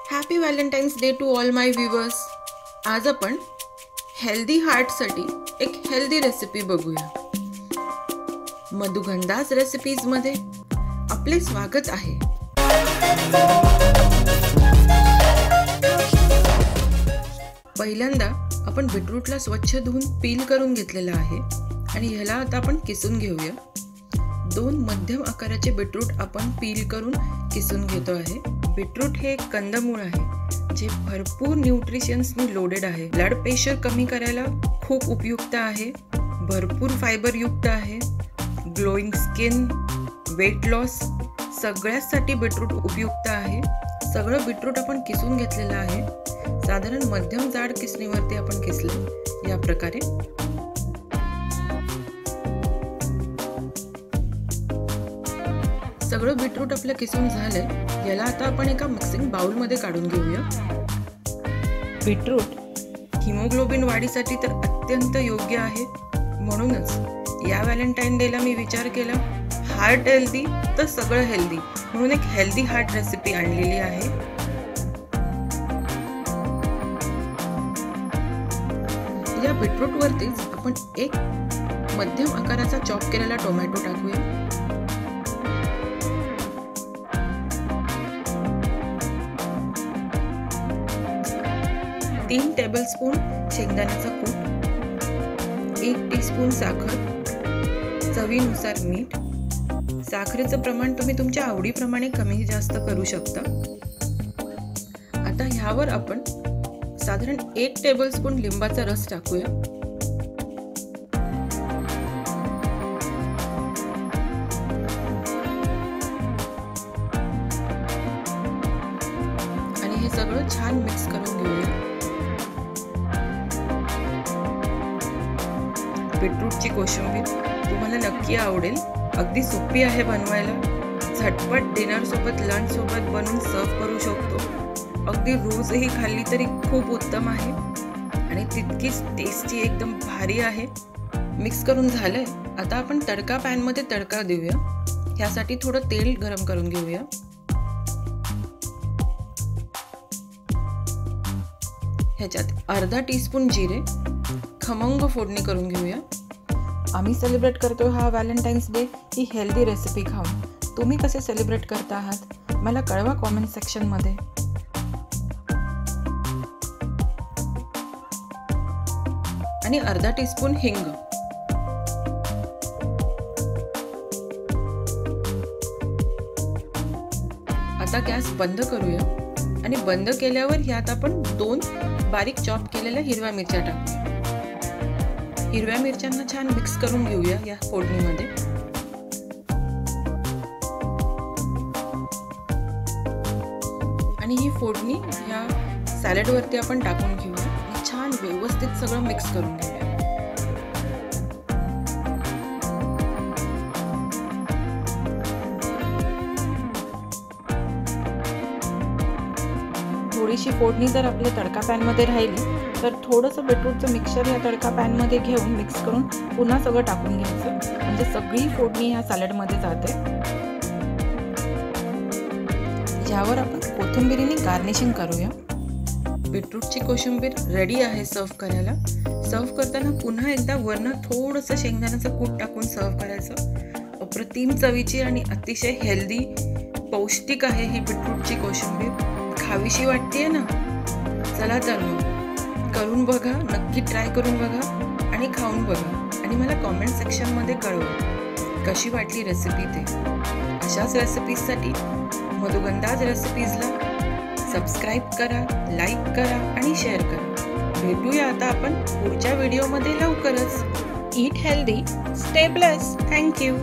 Happy valentine's day to all my viewers. आज आपण healthy हार्टसाठी एक हेल्दी रेसिपी बघूया. मधुगंधाज रेसिपीजमध्ये आपले स्वागत आहे. पहिल्यांदा आपण बीटरूटला स्वच्छ धुवून पील करून घेतलेला आहे आणि ह्याला आता आपण किसून घेऊया. 2 मध्यम आकाराचे बीटरूट आपण पील करून किसून घेतो आहे. बीटरूट हे एक कंदमूळ आहे जे भरपूर न्यूट्रिशन्सनी लोडेड आहे. ब्लड प्रेशर कमी करायला खूप उपयुक्त आहे. भरपूर फायबर युक्त आहे. ग्लोईंग स्किन, वेट लॉस सगळ्यासाठी बीटरूट उपयुक्त आहे. सगळं बीटरूट आपण किसून घेतलेलं आहे. साधारण मध्यम जाड किसणीवरती आपण किसले या प्रकारे. सगळं बीटरूट आपलं किसून झालंय. याला आता आपण एका मिक्सिंग बाउल मध्ये काढून घेऊया. बीटरूट हिमोग्लोबिन वाढीसाठी तर अत्यंत योग्य आहे. म्हणूनच या व्हॅलेंटाईन डेला मी विचार केला, हार्ट हेल्दी तर सगळं हेल्दी, म्हणून एक हेल्दी हार्ट रेसिपी आणलेली आहे. या बीटरूट वरतीच आपण एक मध्यम आकाराचा चॉप केलेला टोमॅटो टाकूया. 3 टेबलस्पून शेंगदाण्याचा कूट, 1 टीस्पून साखर, चवीनुसार मीठ. साखरेचं प्रमाण तुम्ही तुमच्या आवडीप्रमाणे कमी जास्त करू शकता. आता ह्यावर आपण साधारण 1 टेबलस्पून लिंबाचा रस टाकूया. आणि हे सगळं छान मिक्स करून घेऊया. बीटरूटची कोशिंबीर तुम्हाला नक्की आवडेल. अगदी सोपी आहे बनवायला. झटपट डिनर सोबत, लंच सोबत बनवून सर्व करू शकतो. अगदी रोजही खाल्ली तरी खूप उत्तम आहे आणि तितकीच टेस्टी एकदम भारी आहे. मिक्स करून झालंय. आता आपण तडका पॅन मध्ये तडका देऊया. ह्यासाठी थोडं तेल गरम करून घेऊया. ह्याच्यात अर्धा टीस्पून जिरे, खमंग फोडणी करून घेऊया. आम्ही सेलिब्रेट करतो हा व्हॅलेंटाईन्स डे ही हेल्दी रेसिपी खाऊन. तुम्ही कसे सेलिब्रेट करता आहात मला कळवा कॉमेंट सेक्शन मध्ये. आणि अर्धा टीस्पून हिंग. आता गॅस बंद करूया आणि बंद केल्यावर ह्यात आपण 2 बारीक चॉप केलेल्या हिरव्या मिरच्या टाकूया. हिरव्या मिरच्यांना छान मिक्स करून घेऊया या फोडणीमध्ये. आणि ही फोडणी या सॅलड वरती आपण टाकून घेऊया आणि छान व्यवस्थित सगळं मिक्स करून घेऊया. थोडीशी फोडणी जर आपल्या तडका पॅन मध्ये राहिली तर थोडंसं बीटरूटचं मिक्सचर या तडका पॅन मध्ये घेऊन मिक्स करून पुन्हा सगळं टाकून घ्यायचं, म्हणजे सगळी फोडणी ह्या सॅलड मध्ये जाते. यावर आपण कोथिंबीरीने गार्निशिंग करूया. बीटरूटची कोशिंबीर रेडी आहे सर्व करायला. सर्व करताना पुन्हा एकदा वरनं थोडंसं शेंगदाण्याचं कूट टाकून सर्व करायचं. अप्रतिम चवीची आणि अतिशय हेल्दी, पौष्टिक आहे ही बीटरूटची कोशिंबीर. खावीशी वाटतेय ना? चला तर मग करून बघा, नक्की ट्राय करून बघा आणि खाऊन बघा आणि मला कॉमेंट सेक्शनमध्ये कळवा कशी वाटली रेसिपी ते. अशाच रेसिपीजसाठी मधुगंधाज रेसिपीजला सबस्क्राईब करा, लाईक करा आणि शेअर करा. भेटूया आता आपण पुढच्या व्हिडिओमध्ये लवकरच. Eat healthy, stay blessed. Thank you.